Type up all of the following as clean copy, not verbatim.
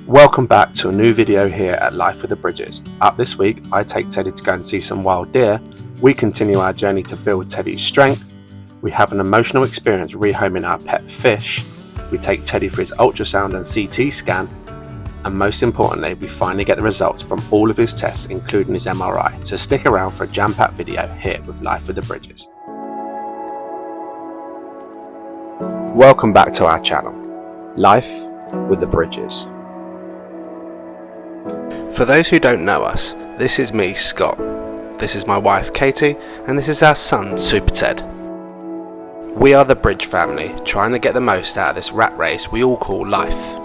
Welcome back to a new video here at Life with the Bridges. Up this week, I take Teddy to go and see some wild deer. We continue our journey to build Teddy's strength. We have an emotional experience rehoming our pet fish. We take Teddy for his ultrasound and CT scan. And most importantly, we finally get the results from all of his tests, including his MRI. So stick around for a jam-packed video here with Life with the Bridges. Welcome back to our channel, Life with the Bridges. For those who don't know us, this is me, Scott. This is my wife, Katie, and this is our son, Super Ted. We are the Bridge family, trying to get the most out of this rat race we all call life.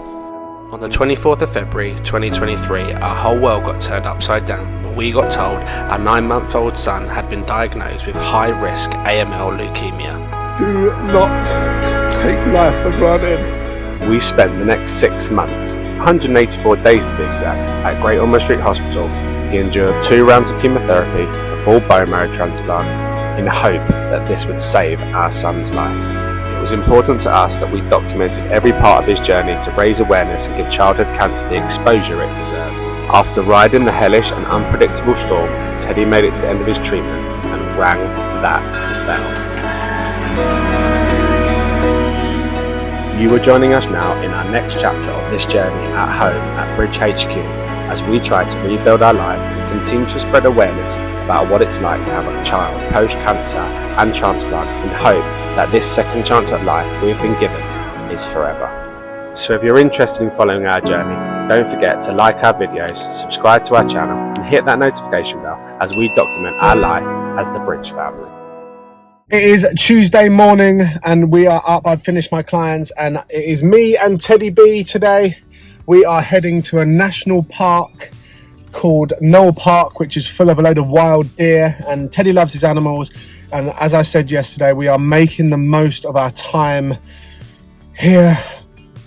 On the 24th of February 2023, our whole world got turned upside down when we got told our 9-month-old son had been diagnosed with high-risk AML Leukaemia. Do not take life for granted. We spent the next 6 months, 184 days to be exact, at Great Ormond Street Hospital. He endured 2 rounds of chemotherapy, a full bone marrow transplant, in hope that this would save our son's life. It was important to us that we documented every part of his journey to raise awareness and give childhood cancer the exposure it deserves. After riding the hellish and unpredictable storm, Teddy made it to the end of his treatment and rang that bell. You are joining us now in our next chapter of this journey at home at Bridge HQ as we try to rebuild our life and continue to spread awareness about what it's like to have a child post-cancer and transplant in hope that this second chance at life we've been given is forever. So if you're interested in following our journey, don't forget to like our videos, subscribe to our channel and hit that notification bell as we document our life as the Bridge family. It is Tuesday morning and we are up. I've finished my clients and it is me and Teddy B today. We are heading to a national park called Knoll Park, which is full of a load of wild deer, and Teddy loves his animals. And as I said yesterday, we are making the most of our time here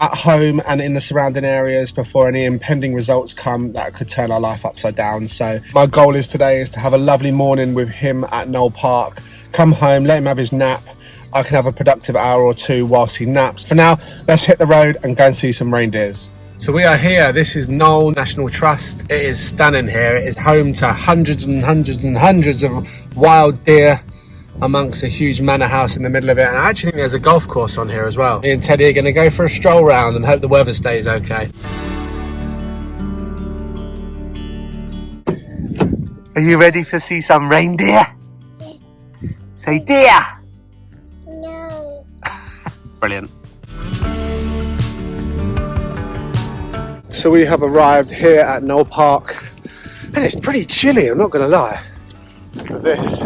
at home and in the surrounding areas before any impending results come that could turn our life upside down. So my goal is today is to have a lovely morning with him at Knoll Park, come home, let him have his nap. I can have a productive hour or two whilst he naps. For now, let's hit the road and go and see some reindeers. So we are here. This is Knoll National Trust. It is stunning here. It is home to hundreds and hundreds and hundreds of wild deer amongst a huge manor house in the middle of it. And I actually think there's a golf course on here as well. Me and Teddy are going to go for a stroll round and hope the weather stays okay. Are you ready to see some reindeer? Say deer! No. Brilliant. So we have arrived here at Knoll Park and it's pretty chilly, I'm not going to lie. This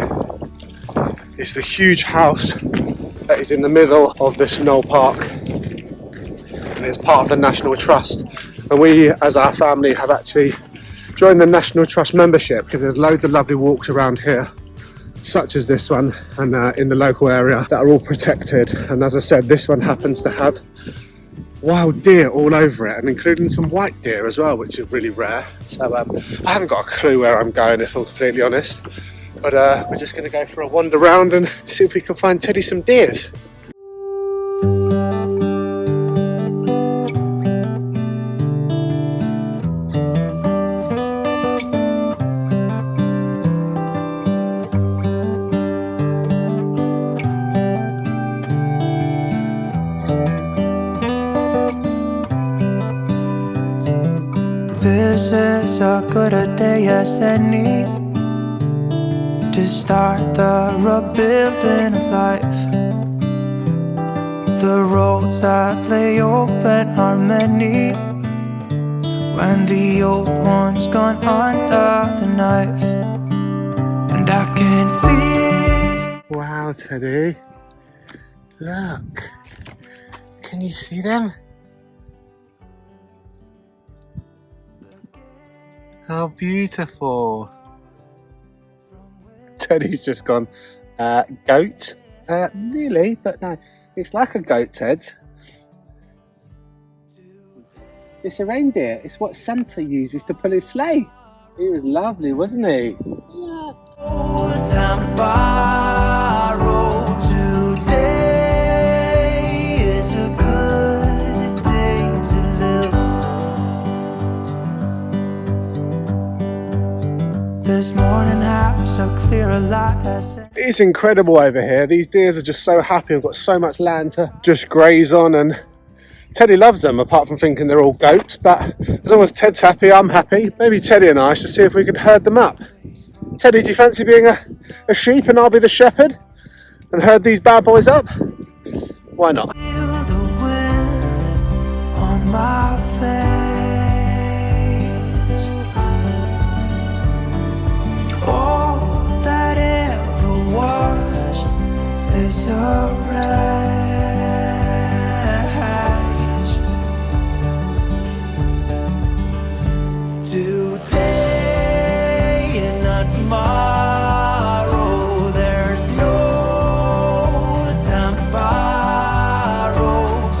is the huge house that is in the middle of this Knoll Park and it's part of the National Trust. And we as our family have actually joined the National Trust membership because there's loads of lovely walks around here, such as this one and in the local area that are all protected. And as I said, this one happens to have wild deer all over it and including some white deer as well, which is really rare. So I haven't got a clue where I'm going if I'm completely honest, but we're just going to go for a wander around and see if we can find Teddy some deers. This is as good a day as any to start the rebuilding of life. The roads that lay open are many when the old one's gone under the knife. And I can feel. Wow, Teddy. Look. Can you see them? How beautiful. Teddy's just gone, goat? Nearly, but no. It's like a goat's head. It's a reindeer. It's what Santa uses to pull his sleigh. He was lovely, wasn't he? Yeah. Time to borrow today is a good day to live. this morning have so clear a light. It's incredible over here. These deers are just so happy. I've got so much land to just graze on, and Teddy loves them, apart from thinking they're all goats. But as long as Ted's happy, I'm happy. Maybe Teddy and I should see if we could herd them up. Teddy, do you fancy being a sheep and I'll be the shepherd and herd these bad boys up? Why not? Feel the wind on my face. All that ever was is a race. Today and not tomorrow. There's no time to borrow.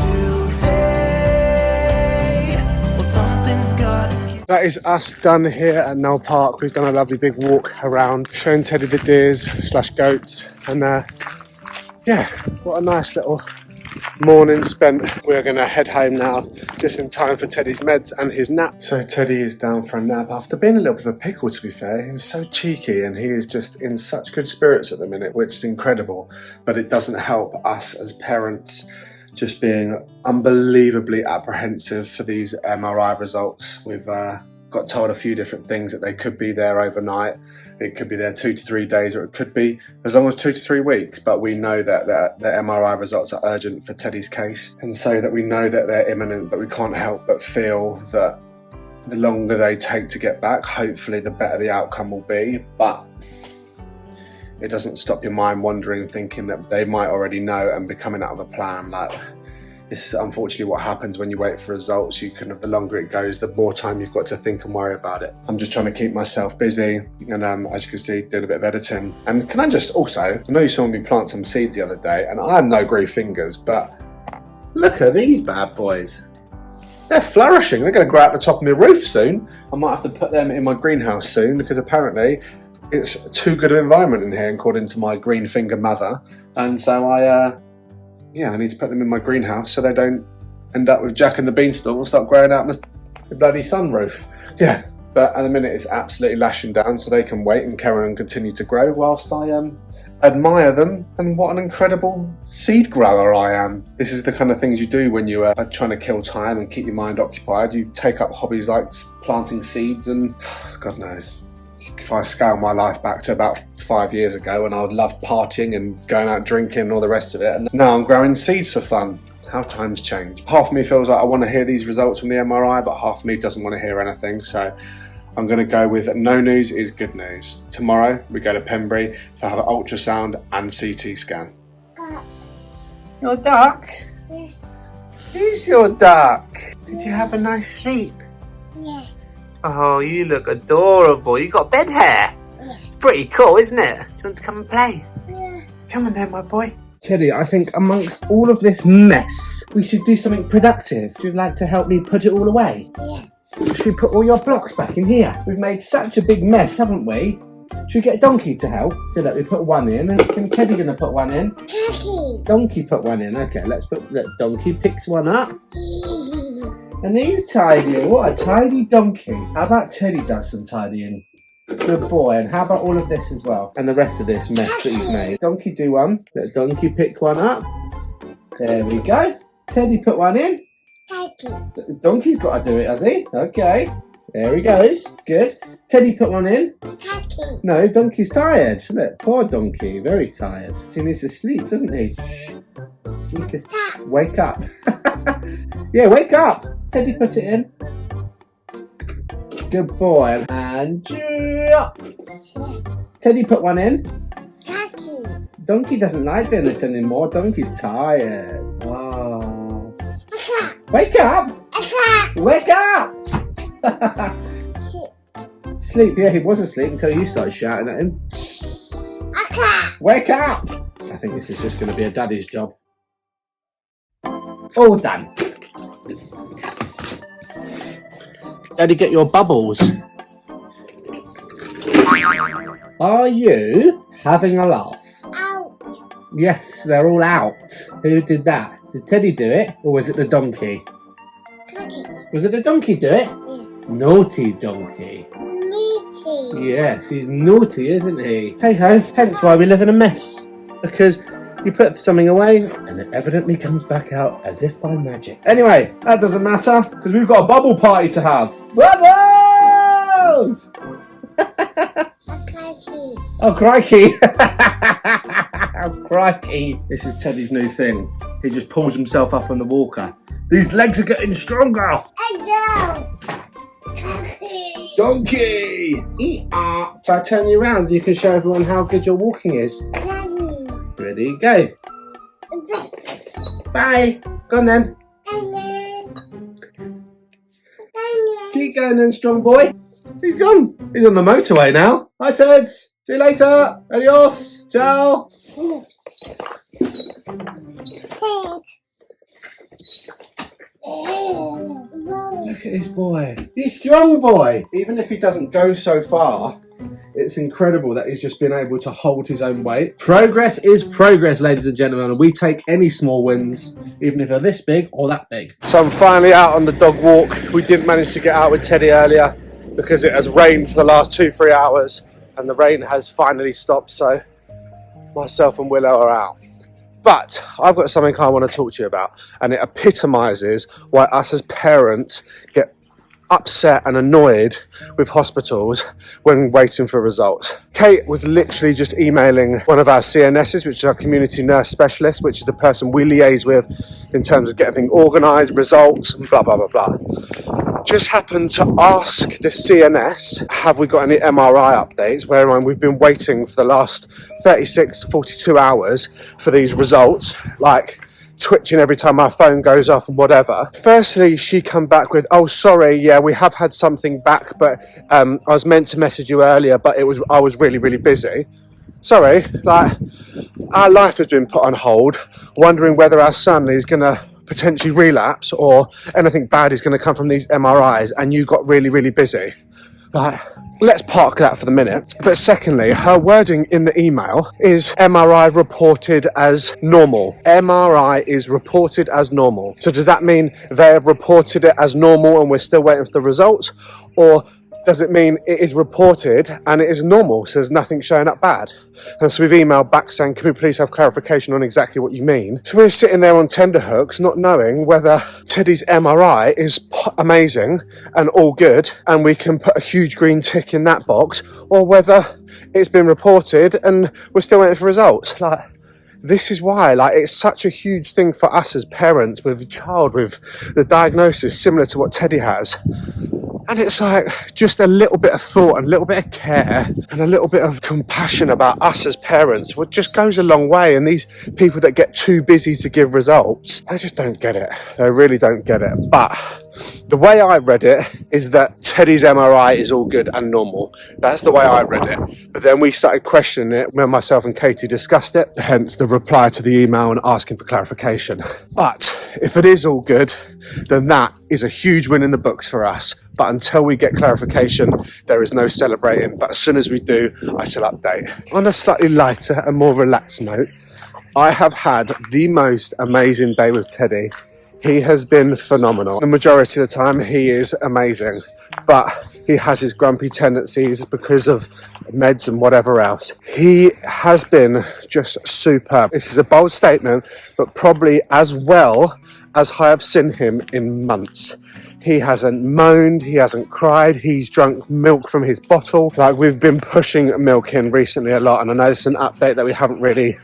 Today, well, something's gotta give. That is us done here at Knoll Park. We've done a lovely big walk around, showing Teddy the deers / goats, and yeah, what a nice little morning spent. We're going to head home now, just in time for Teddy's meds and his nap. So Teddy is down for a nap after being a little bit of a pickle, to be fair. He was so cheeky, and he is just in such good spirits at the minute, which is incredible. But it doesn't help us as parents just being unbelievably apprehensive for these MRI results. We've got told a few different things, that they could be there overnight, it could be there 2 to 3 days, or it could be as long as 2 to 3 weeks. But we know that the MRI results are urgent for Teddy's case, and so that we know that they're imminent, but we can't help but feel that the longer they take to get back, hopefully the better the outcome will be. But it doesn't stop your mind wandering, thinking that they might already know and be coming out of a plan. Like, this is unfortunately what happens when you wait for results. You the longer it goes, the more time you've got to think and worry about it. I'm just trying to keep myself busy, and as you can see, doing a bit of editing. And can I just also, I know you saw me plant some seeds the other day, and I have no grief fingers, but look at these bad boys. They're flourishing. They're going to grow out the top of my roof soon. I might have to put them in my greenhouse soon, because apparently it's too good an environment in here, according to my green finger mother. And so I need to put them in my greenhouse so they don't end up with Jack and the Beanstalk and start growing out my bloody sunroof. Yeah, but at the minute it's absolutely lashing down, so they can wait and carry on and continue to grow whilst I admire them. And what an incredible seed grower I am. This is the kind of things you do when you are trying to kill time and keep your mind occupied. You take up hobbies like planting seeds, and God knows. If I scale my life back to about 5 years ago, when I loved partying and going out drinking and all the rest of it, and now I'm growing seeds for fun. How times change. Half of me feels like I want to hear these results from the MRI, but half of me doesn't want to hear anything. So I'm going to go with no news is good news. Tomorrow we go to Pembury to have an ultrasound and CT scan. Your duck? Yes. Who's your duck? Did you have a nice sleep? Yeah. Oh, you look adorable. You got bed hair. Yeah. Pretty cool, isn't it? Do you want to come and play? Yeah. Come on then, my boy. Teddy, I think amongst all of this mess, we should do something productive. Would you like to help me put it all away? Yeah. Should we put all your blocks back in here? We've made such a big mess, haven't we? Should we get Donkey to help? So that we put one in, and Teddy gonna put one in. Cookie. Donkey put one in. Okay, let Donkey picks one up. And he's tidying. What a tidy donkey. How about Teddy does some tidying? Good boy. And how about all of this as well? And the rest of this mess that you've made. Donkey do one. Let Donkey pick one up. There we go. Teddy put one in. Cookie. Donkey's got to do it, has he? Okay. There he goes. Good. Teddy put one in. Cookie. No, Donkey's tired. Look, poor Donkey. Very tired. He needs to sleep, doesn't he? Shh. Sleep. Wake up. Yeah, wake up. Teddy put it in. Good boy. And Teddy put one in. Cookie. Donkey doesn't like doing this anymore. Donkey's tired. Oh. Wake up! Wake up! Sleep. Yeah, he was asleep until you started shouting at him. Wake up! I think this is just going to be a daddy's job. All done. Daddy, get your bubbles. Are you having a laugh? Out. Yes, they're all out. Who did that? Did Teddy do it, or was it the donkey? Cookie. Was it the donkey do it? Yeah. Naughty donkey. Need naughty. Yes, he's naughty, isn't he? Hey ho, hence why we live in a mess. Because you put something away and it evidently comes back out as if by magic. Anyway, that doesn't matter because we've got a bubble party to have. Bubbles! Oh, crikey. Oh, crikey. This is Teddy's new thing. He just pulls himself up on the walker. These legs are getting stronger. Donkey! Eat-ah. So I turn you around and you can show everyone how good your walking is. Ready, go. Bye. Go on then. Keep going then, strong boy. He's gone. He's on the motorway now. Hi, Teds. See you later. Adios. Ciao. Look at this boy. He's a strong boy. Even if he doesn't go so far, it's incredible that he's just been able to hold his own weight. Progress is progress, ladies and gentlemen, and we take any small wins, even if they're this big or that big. So I'm finally out on the dog walk. We didn't manage to get out with Teddy earlier because it has rained for the last 2-3 hours, and the rain has finally stopped, so myself and Willow are out. But I've got something I want to talk to you about, and it epitomises why us as parents get upset and annoyed with hospitals when waiting for results. Kate was literally just emailing one of our CNSs, which is our community nurse specialist, which is the person we liaise with in terms of getting things organised, results, and blah, blah, blah, blah. Just happened to ask the CNS, have we got any MRI updates, where we've been waiting for the last 36, 42 hours for these results, like twitching every time our phone goes off and whatever. Firstly, she come back with, oh, sorry, yeah, we have had something back, but I was meant to message you earlier, but I was really, really busy. Sorry, like, our life has been put on hold, wondering whether our son is going to potentially relapse or anything bad is going to come from these MRIs, and you got really, really busy. Like, let's park that for the minute. But secondly, her wording in the email is MRI reported as normal. MRI is reported as normal. So does that mean they have reported it as normal and we're still waiting for the results? Or does it mean it is reported and it is normal, so there's nothing showing up bad? And so we've emailed back saying, can we please have clarification on exactly what you mean? So we're sitting there on tenterhooks, not knowing whether Teddy's MRI is amazing and all good, and we can put a huge green tick in that box, or whether it's been reported and we're still waiting for results. Like, this is why, like, it's such a huge thing for us as parents with a child with the diagnosis similar to what Teddy has. And it's like, just a little bit of thought and a little bit of care and a little bit of compassion about us as parents, what just goes a long way. And these people that get too busy to give results, they just don't get it. They really don't get it. But the way I read it is that Teddy's MRI is all good and normal. That's the way I read it. But then we started questioning it when myself and Katie discussed it, hence the reply to the email and asking for clarification. But if it is all good, then that is a huge win in the books for us. But until we get clarification, there is no celebrating. But as soon as we do, I shall update. On a slightly lighter and more relaxed note, I have had the most amazing day with Teddy. He has been phenomenal. The majority of the time, he is amazing. But he has his grumpy tendencies because of meds and whatever else. He has been just superb. This is a bold statement, but probably as well as I have seen him in months. He hasn't moaned, he hasn't cried, he's drunk milk from his bottle. Like, we've been pushing milk in recently a lot, and I know this is an update that we haven't really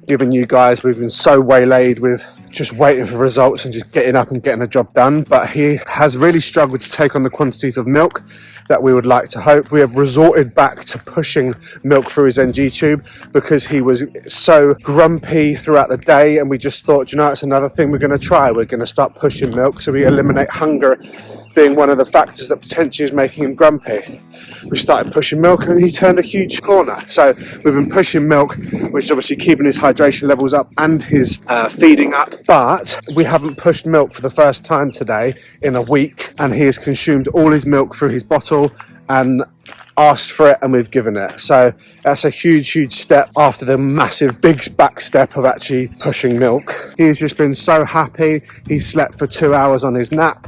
given you guys. We've been so waylaid with just waiting for results and just getting up and getting the job done, but he has really struggled to take on the quantities of milk that we would like to hope. We have resorted back to pushing milk through his NG tube because he was so grumpy throughout the day, and we just thought, you know, it's another thing we're going to try. We're going to start pushing milk so we eliminate hunger being one of the factors that potentially is making him grumpy. We started pushing milk and he turned a huge corner. So we've been pushing milk, which is obviously keeping his hydration levels up and his feeding up. But we haven't pushed milk for the first time today in a week, and he has consumed all his milk through his bottle and asked for it, and we've given it. So that's a huge step after the massive big back step of actually pushing milk. He's just been so happy. He slept for 2 hours on his nap.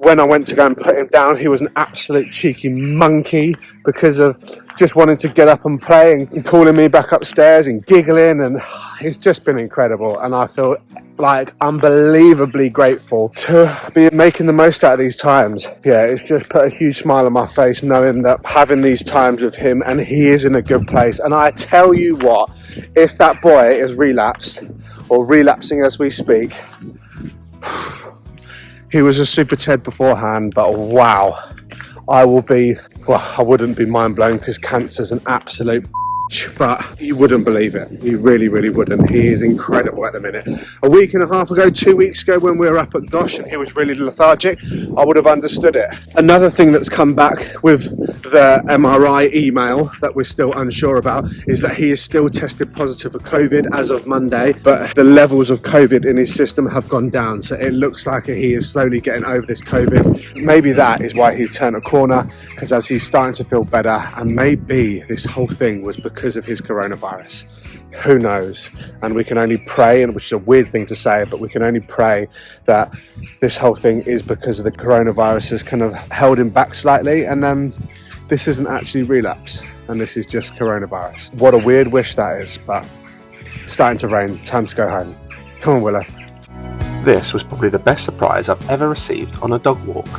when I went to go and put him down, he was an absolute cheeky monkey because of just wanting to get up and play and calling me back upstairs and giggling, and it's just been incredible. And I feel like unbelievably grateful to be making the most out of these times. Yeah, it's just put a huge smile on my face knowing that having these times with him, and he is in a good place. And I tell you what, if that boy is relapsed or relapsing as we speak, he was a super Ted beforehand, but wow, I wouldn't be mind blown because cancer's an absolute but you wouldn't believe it. You really, really wouldn't. He is incredible at the minute. A week and a half ago, 2 weeks ago, when we were up at Gosh and he was really lethargic, I would have understood it. Another thing that's come back with the MRI email that we're still unsure about is that he is still tested positive for COVID as of Monday, but the levels of COVID in his system have gone down. So it looks like he is slowly getting over this COVID. Maybe that is why he's turned a corner, because as he's starting to feel better, and maybe this whole thing was because of his coronavirus. Who knows? And we can only pray, and which is a weird thing to say, but we can only pray that this whole thing is because of the coronavirus has kind of held him back slightly, and this isn't actually relapse, and this is just coronavirus. What a weird wish that is, but it's starting to rain. Time to go home. Come on, Willow. This was probably the best surprise I've ever received on a dog walk.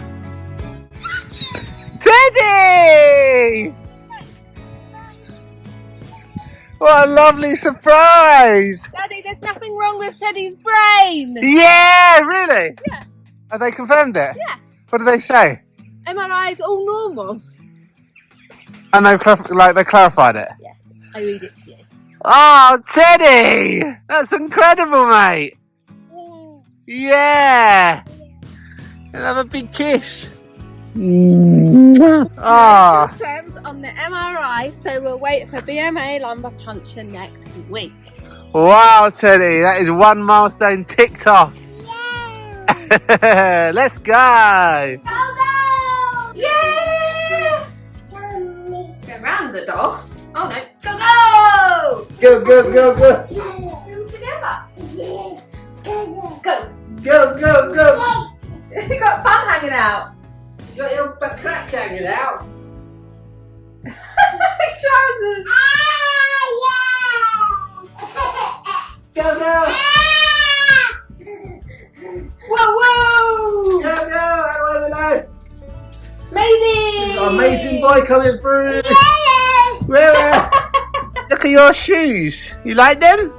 Teddy! What a lovely surprise! Daddy, there's nothing wrong with Teddy's brain! Yeah, really? Yeah. Have they confirmed it? Yeah. What did they say? MRI is all normal. And they clarified it? Yes, I read it to you. Oh, Teddy! That's incredible, mate! Yeah! And have a big kiss. Ah. Sense on the MRI, so we'll wait for BMA lumbar puncture next week. Wow, Teddy, that is one milestone ticked off. Yeah. Let's go. Go! Yeah! Go round the door. Oh no, go! Go, go, go, go. All together. Go. Go, go, go. You got bum hanging out. You got your butt crack hanging out. His trousers. Go, go. Whoa, whoa! Go, go. Hello, hello. Amazing! Amazing boy coming through. Really? Look at your shoes. You like them?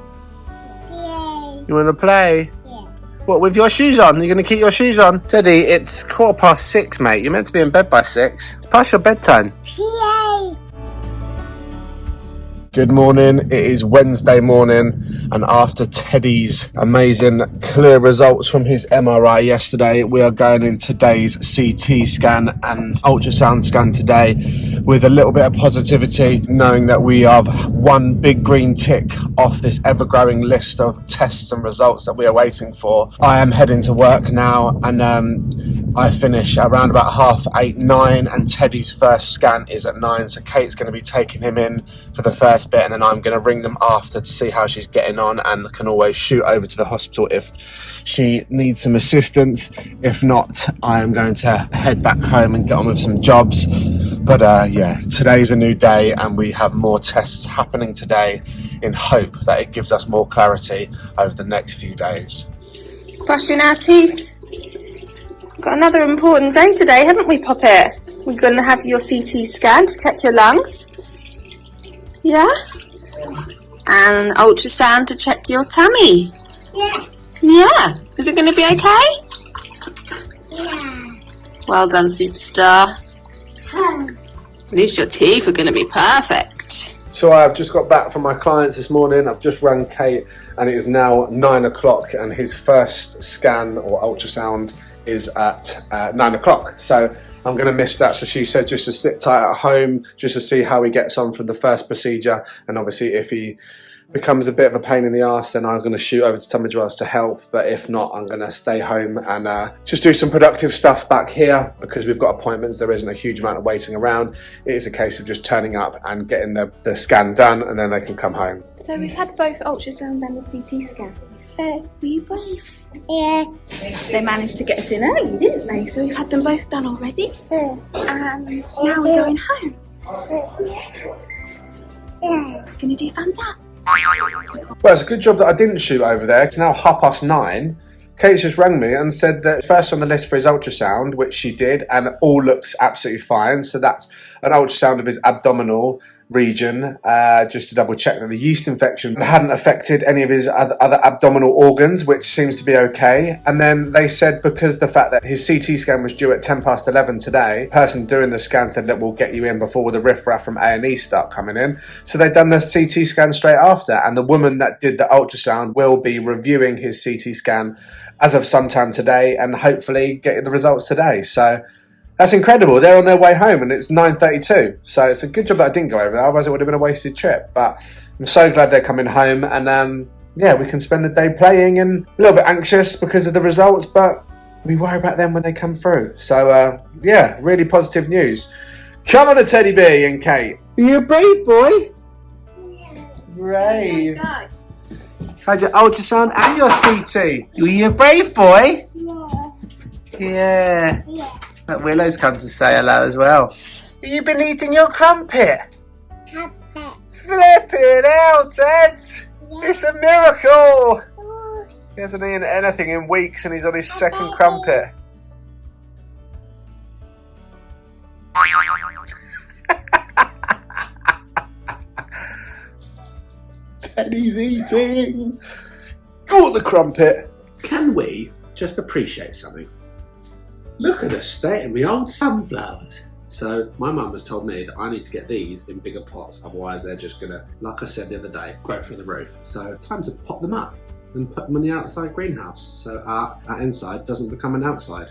Yeah. You want to play? Yeah. What, with your shoes on? You're going to keep your shoes on? Teddy, it's 6:15, mate. You're meant to be in bed by 6. It's past your bedtime. PA. Good morning. It is Wednesday morning, and after Teddy's amazing clear results from his MRI yesterday, we are going in today's CT scan and ultrasound scan today with a little bit of positivity, knowing that we have one big green tick off this ever-growing list of tests and results that we are waiting for. I am heading to work now, and I finish around about 8:30, 9, and Teddy's first scan is at 9, so Kate's going to be taking him in for the first bit, and then I'm going to ring them after to see how she's getting on, and can always shoot over to the hospital if she needs some assistance. If not, I am going to head back home and get on with some jobs. But yeah, today's a new day, and we have more tests happening today in hope that it gives us more clarity over the next few days. Brushing our teeth. Got another important day today, haven't we, Poppet? We're going to have your CT scan to check your lungs. Yeah? And ultrasound to check your tummy. Yeah. Yeah. Is it going to be okay? Yeah. Well done, superstar. At least your teeth are going to be perfect. So I've just got back from my clients this morning. I've just rang Kate, and it is now 9 o'clock, and his first scan or ultrasound is at 9 o'clock. So I'm going to miss that. So she said just to sit tight at home, just to see how he gets on for the first procedure. And obviously if he becomes a bit of a pain in the arse, then I'm going to shoot over to Tunbridge Wells to help. But if not, I'm going to stay home and just do some productive stuff back here, because we've got appointments. There isn't a huge amount of waiting around. It is a case of just turning up and getting the scan done, and then they can come home. So we've had both ultrasound and the CT scan. Were you brave? Yeah. They managed to get us in early, didn't they? So we've had them both done already. And now we're going home. Yeah. Gonna do thumbs up. Well, it's a good job that I didn't shoot over there. It's now 9:30. Kate's just rang me and said that first on the list for his ultrasound, which she did, and all looks absolutely fine. So that's an ultrasound of his abdominal region, just to double check that the yeast infection hadn't affected any of his other abdominal organs, which seems to be okay. And then they said because the fact that his CT scan was due at 11:10 today, the person doing the scan said that we'll get you in before the riffraff from A&E start coming in. So they've done the CT scan straight after, and the woman that did the ultrasound will be reviewing his CT scan as of sometime today and hopefully getting the results today. So that's incredible. They're on their way home and it's 9:32. So it's a good job that I didn't go over there, otherwise it would have been a wasted trip. But I'm so glad they're coming home, and yeah, we can spend the day playing, and a little bit anxious because of the results, but we worry about them when they come through. So yeah, really positive news. Come on, a Teddy B and Kate. Are you a brave boy? Brave. Go. Had your ultrasound and your CT. Were you a brave boy? Yeah. Yeah. But Willow's come to say hello as well. Have you been eating your crumpet? Carpet. Flip it out, Ed! Yeah. It's a miracle! Oh. He hasn't eaten anything in weeks and he's on his second crumpet. Teddy's eating! Got the crumpet! Can we just appreciate something? Look at the state of my old sunflowers. So my mum has told me that I need to get these in bigger pots, otherwise they're just gonna, like I said the other day, grow through the roof. So it's time to pop them up and put them in the outside greenhouse so our inside doesn't become an outside.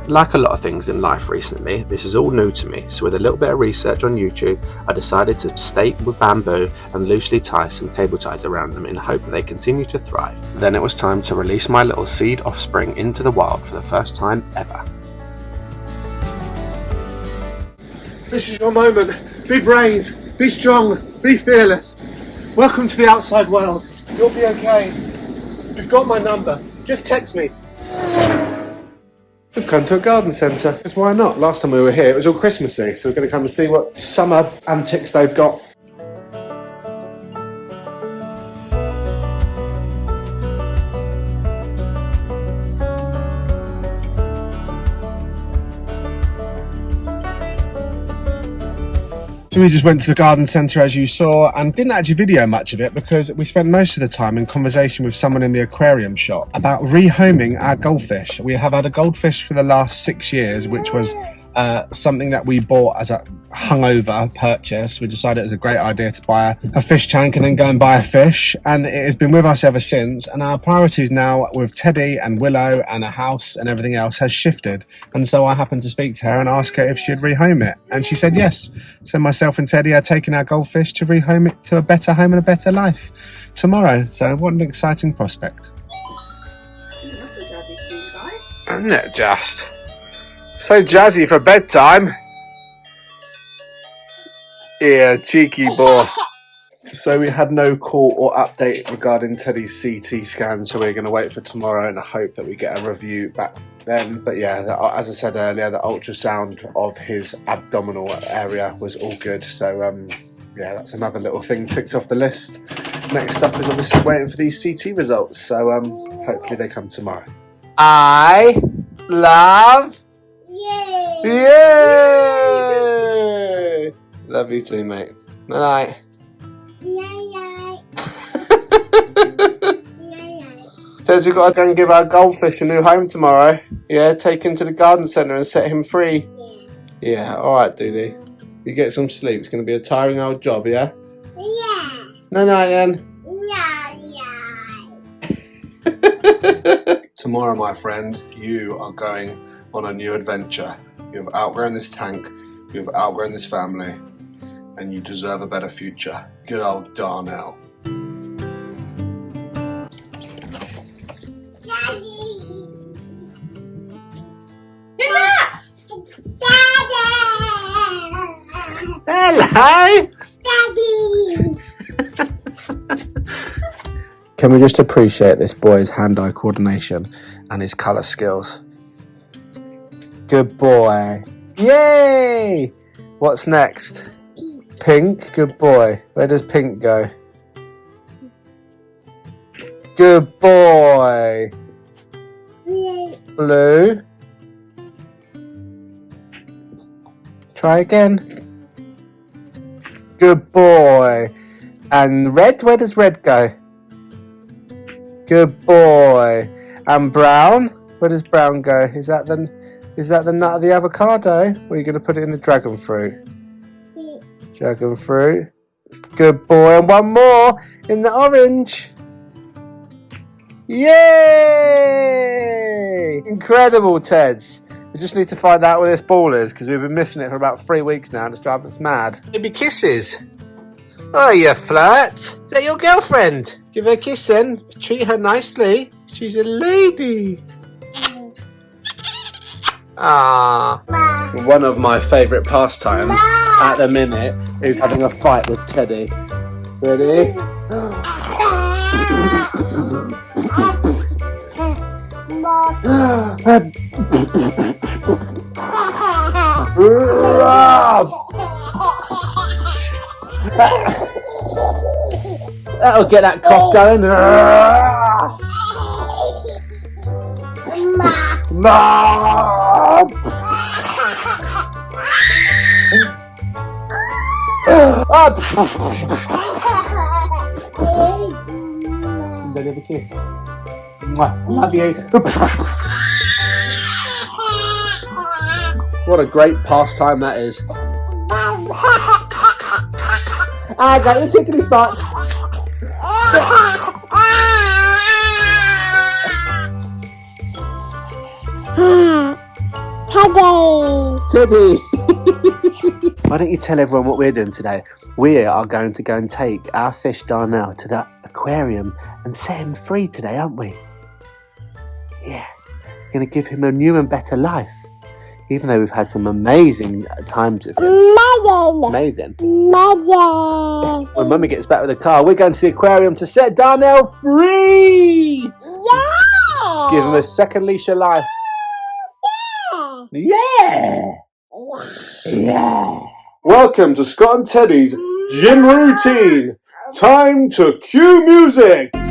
Like a lot of things in life recently, this is all new to me, so with a little bit of research on YouTube, I decided to stake with bamboo and loosely tie some cable ties around them in hope that they continue to thrive. Then it was time to release my little seed offspring into the wild for the first time ever. This is your moment. Be brave, be strong, be fearless. Welcome to the outside world. You'll be okay. You've got my number. Just text me. We've come to a garden centre, because why not? Last time we were here it was all Christmassy, so we're going to come and see what summer antics they've got. So we just went to the garden centre as you saw, and didn't actually video much of it because we spent most of the time in conversation with someone in the aquarium shop about rehoming our goldfish. We have had a goldfish for the last 6 years, which was something that we bought as a hungover purchase. We decided it was a great idea to buy a fish tank and then go and buy a fish, and it has been with us ever since. And our priorities now with Teddy and Willow and a house and everything else has shifted, and so I happened to speak to her and ask her if she'd rehome it, and she said yes. So myself and Teddy are taking our goldfish to rehome it to a better home and a better life tomorrow. So what an exciting prospect. That's a jazzy shoes, guys. Isn't it just? So jazzy for bedtime. Yeah, cheeky boy. So we had no call or update regarding Teddy's CT scan, so we're going to wait for tomorrow and I hope that we get a review back then. But yeah, as I said earlier, the ultrasound of his abdominal area was all good. So yeah, that's another little thing ticked off the list. Next up is obviously waiting for these CT results, so hopefully they come tomorrow. I love... Yay! Yay! Love you too, mate. Night. Night. Night. Says we've got to go and give our goldfish a new home tomorrow. Yeah, take him to the garden centre and set him free. Yeah, alright, Doody. You get some sleep. It's going to be a tiring old job, yeah? Yeah. Night, then. Night. Tomorrow, my friend, you are going on a new adventure. You've outgrown this tank, you've outgrown this family, and you deserve a better future. Good old Darnell. Daddy. Who's that? Daddy. Hello! Daddy. Can we just appreciate this boy's hand-eye coordination and his colour skills? Good boy. Yay! What's next? Pink. Good boy. Where does pink go? Good boy. Blue. Try again. Good boy. And red. Where does red go? Good boy. And brown. Where does brown go? Is that the nut of the avocado? Or are you going to put it in the dragon fruit? Dragon fruit. Good boy. And one more in the orange. Yay! Incredible, Teds. We just need to find out where this ball is because we've been missing it for about 3 weeks now and it's driving us mad. Baby kisses. Oh, you flirt. Is that your girlfriend? Give her a kiss then. Treat her nicely. She's a lady. Ah. One of my favourite pastimes at the minute is having a fight with Teddy. Ready? That'll get that cough going. Mom! Don't have a kiss. Love you. What a great pastime that is. I got your tickety spots. Teddy. Why don't you tell everyone what we're doing today? We are going to go and take our fish Darnell to the aquarium and set him free today, aren't we? Yeah. We're going to give him a new and better life. Even though we've had some amazing times with him. Amazing. When Mummy gets back with the car, we're going to the aquarium to set Darnell free. Yeah. Give him a second leash of life. Yeah. Yeah. Welcome to Scott and Teddy's gym routine. Time to cue music. 5,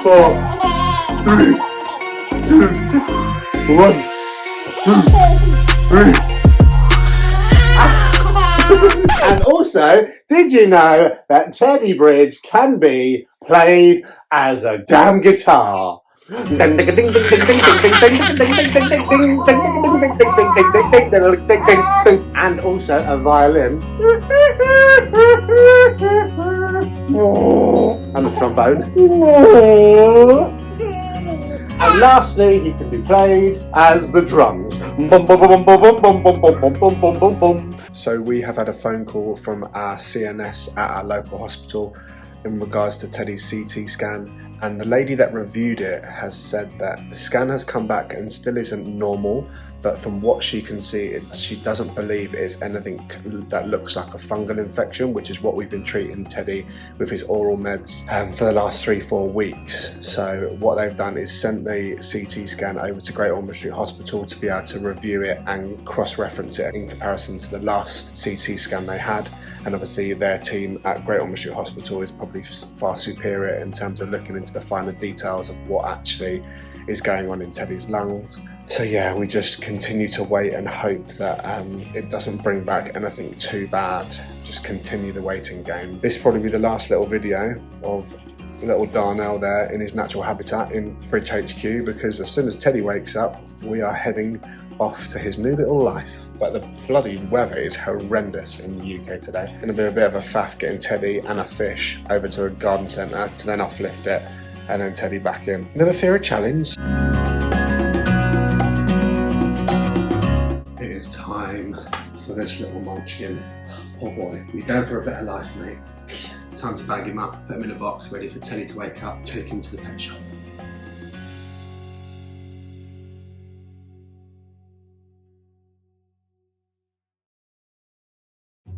4, 3, 2, 1, 2, 3. And also, did you know that Teddy Bridge can be played as a damn guitar? And also a violin. And a trombone. And lastly, he can be played as the drums. So we have had a phone call from our CNS at our local hospital in regards to Teddy's CT scan, and the lady that reviewed it has said that the scan has come back and still isn't normal, but from what she can see, she doesn't believe it is anything that looks like a fungal infection, which is what we've been treating Teddy with his oral meds for the last 3-4 weeks. So what they've done is sent the CT scan over to Great Ormond Street Hospital to be able to review it and cross-reference it in comparison to the last CT scan they had. And obviously their team at Great Ormond Street Hospital is probably far superior in terms of looking into the finer details of what actually is going on in Teddy's lungs. So yeah, we just continue to wait and hope that it doesn't bring back anything too bad. Just continue the waiting game. This will probably be the last little video of little Darnell there in his natural habitat in Bridge HQ, because as soon as Teddy wakes up, we are heading off to his new little life. But the bloody weather is horrendous in the UK today. Going to be a bit of a faff getting Teddy and a fish over to a garden centre to then offlift it and then Teddy back in. Never fear a challenge. It is time for this little munchkin. Oh boy, you're going for a better life, mate. Time to bag him up, put him in a box, ready for Teddy to wake up, take him to the pet shop.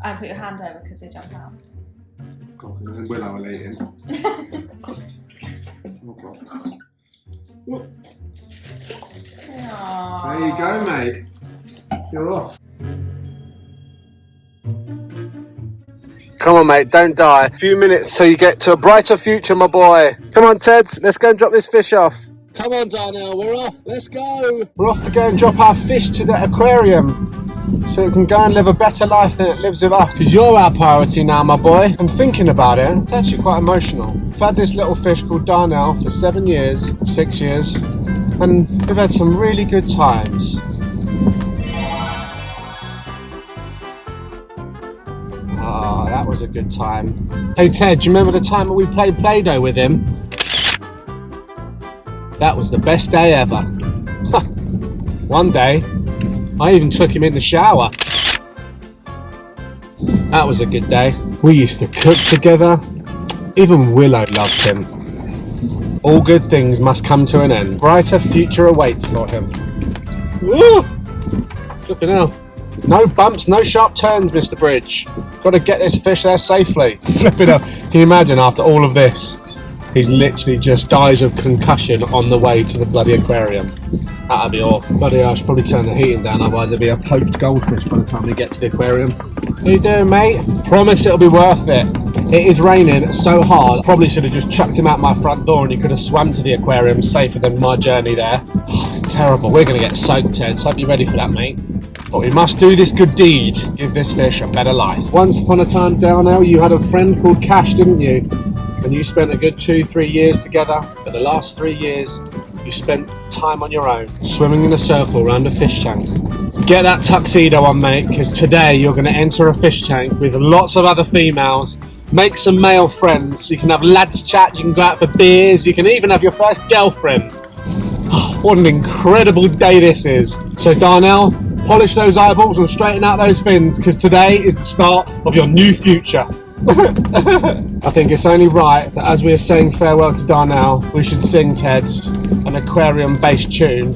And put your hand over because they jump out. God, and then Willow will eat him. Oh, God. Whoop. There you go, mate. You're off. Come on, mate, don't die. A few minutes so you get to a brighter future, my boy. Come on, Teds, let's go and drop this fish off. Come on, Darnell, we're off. Let's go. We're off to go and drop our fish to the aquarium so it can go and live a better life than it lives with us. Because you're our priority now, my boy. I'm thinking about it. It's actually quite emotional. I've had this little fish called Darnell for 6 years, and we've had some really good times. Oh, that was a good time. Hey Ted, do you remember the time that we played Play-Doh with him? That was the best day ever. One day, I even took him in the shower. That was a good day. We used to cook together. Even Willow loved him. All good things must come to an end. Brighter future awaits for him. Woo! Flipping hell. No bumps, no sharp turns, Mr. Bridge. Got to get this fish there safely. Flipping hell. Can you imagine after all of this? He's literally just dies of concussion on the way to the bloody aquarium. That'd be awful. Bloody hell, I should probably turn the heating down, otherwise there'll be a poached goldfish by the time we get to the aquarium. How you doing, mate? Promise it'll be worth it. It is raining so hard, I probably should have just chucked him out my front door and he could have swam to the aquarium safer than my journey there. Oh, it's terrible. We're going to get soaked, Ted, so be ready for that, mate. But we must do this good deed. Give this fish a better life. Once upon a time, Darnell, you had a friend called Cash, didn't you? And you spent a good 2-3 years together. For the last 3 years, you spent time on your own, swimming in a circle around a fish tank. Get that tuxedo on, mate, because today you're going to enter a fish tank with lots of other females. Make some male friends. You can have lads chat, you can go out for beers, you can even have your first girlfriend. Oh, what an incredible day this is. So Darnell, polish those eyeballs and straighten out those fins, because today is the start of your new future. I think it's only right that as we are saying farewell to Darnell, we should sing, Ted, an aquarium-based tune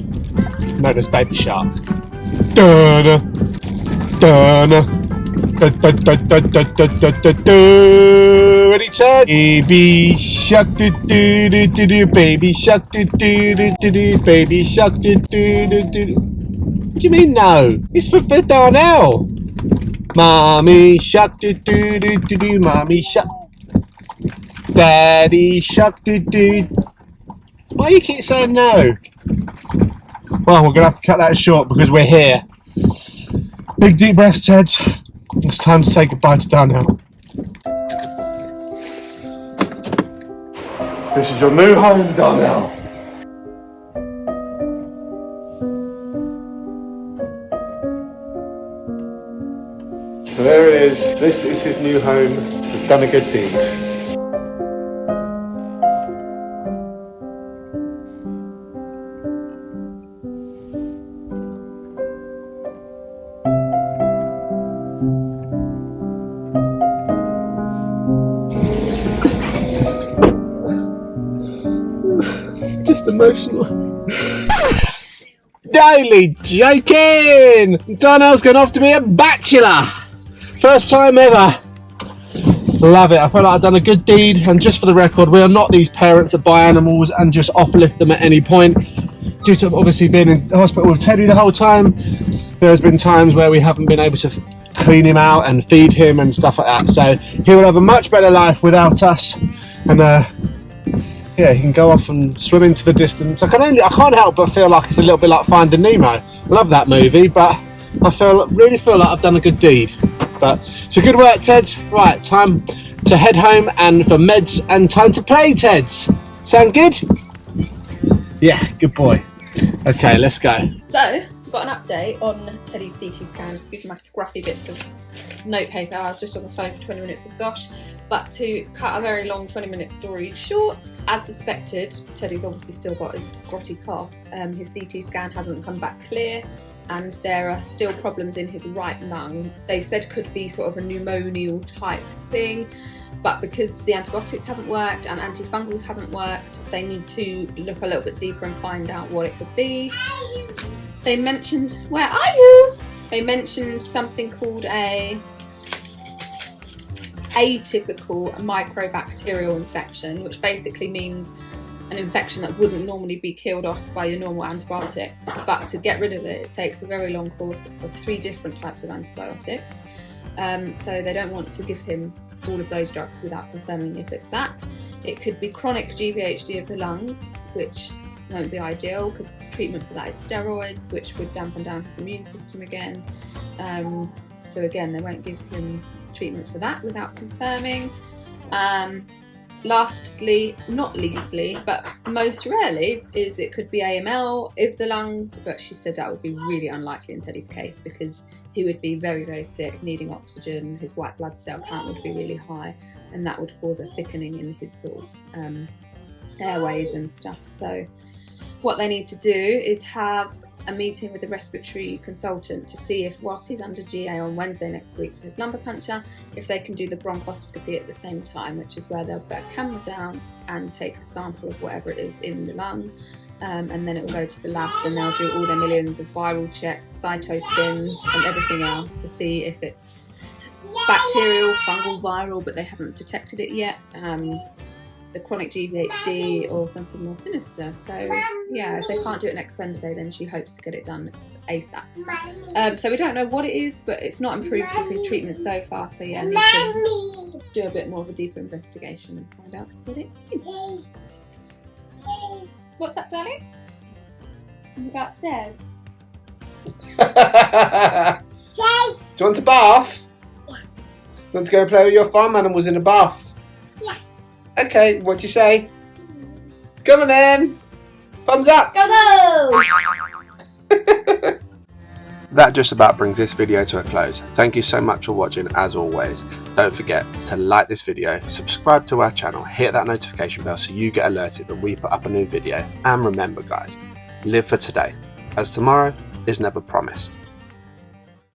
known as Baby Shark. Da-da, da-da, da-da-da-da-da-da-da-da. Ready, Ted? Baby Shark, do-do-do-do-do, Baby Shark, do-do-do-do-do, Baby Shark, do-do-do-do. What do you mean no? It's for Darnell. Mommy Shark, do-do-do-do-do, Mommy Shark. Daddy Shark, do-do. Why do you keep saying no? Well, we're going to have to cut that short because we're here. Big deep breaths, Ted. It's time to say goodbye to Darnell. This is your new home, Darnell. So there it is. This is his new home. We've done a good deed. It's just emotional. Only joking! Darnell's gone off to be a bachelor! First time ever. Love it. I feel like I've done a good deed, and just for the record, we are not these parents that buy animals and just off-lift them at any point. Due to obviously being in hospital with Teddy the whole time, there's been times where we haven't been able to clean him out and feed him and stuff like that. So he will have a much better life without us, and yeah, he can go off and swim into the distance. I can't help but feel like it's a little bit like Finding Nemo. Love that movie, but I really feel like I've done a good deed. But so good work, Teds. Right, time to head home and for meds and time to play, Teds. Sound good? Yeah, good boy. Okay, let's go. So, we've got an update on Teddy's CT scans. Excuse my scruffy bits of notepaper. I was just on the phone for 20 minutes with Gosh. But to cut a very long 20-minute story short, as suspected, Teddy's obviously still got his grotty cough. His CT scan hasn't come back clear, and there are still problems in his right lung. They said could be sort of a pneumonial type thing, but because the antibiotics haven't worked and antifungals hasn't worked, they need to look a little bit deeper and find out what it could be. They mentioned, where are you? They mentioned something called a atypical microbacterial infection, which basically means an infection that wouldn't normally be killed off by your normal antibiotics, but to get rid of it, it takes a very long course of 3 different types of antibiotics. So they don't want to give him all of those drugs without confirming if it's that. It could be chronic GVHD of the lungs, which won't be ideal because the treatment for that is steroids, which would dampen down his immune system again. So again, they won't give him treatment for that without confirming. Lastly, not leastly, but most rarely, is it could be AML of the lungs, but she said that would be really unlikely in Teddy's case because he would be very, very sick, needing oxygen, his white blood cell count would be really high, and that would cause a thickening in his sort of airways and stuff. So what they need to do is have a meeting with the respiratory consultant to see if, whilst he's under GA on Wednesday next week for his lumbar puncture, if they can do the bronchoscopy at the same time, which is where they'll put a camera down and take a sample of whatever it is in the lung, and then it will go to the labs and they'll do all their millions of viral checks, cytospins and everything else to see if it's bacterial, fungal, viral, but they haven't detected it yet. The chronic GVHD or something more sinister. So yeah, if they can't do it next Wednesday, then she hopes to get it done ASAP. So we don't know what it is, but it's not improved with his treatment so far. So yeah, need to do a bit more of a deeper investigation and find out what it is. What's up, darling? You go upstairs. Do you want a bath? Yeah. You want to go and play with your farm animals in a bath? Okay, what do you say? Come on then! Thumbs up! Go go! That just about brings this video to a close. Thank you so much for watching as always. Don't forget to like this video, subscribe to our channel, hit that notification bell so you get alerted when we put up a new video. And remember guys, live for today, as tomorrow is never promised.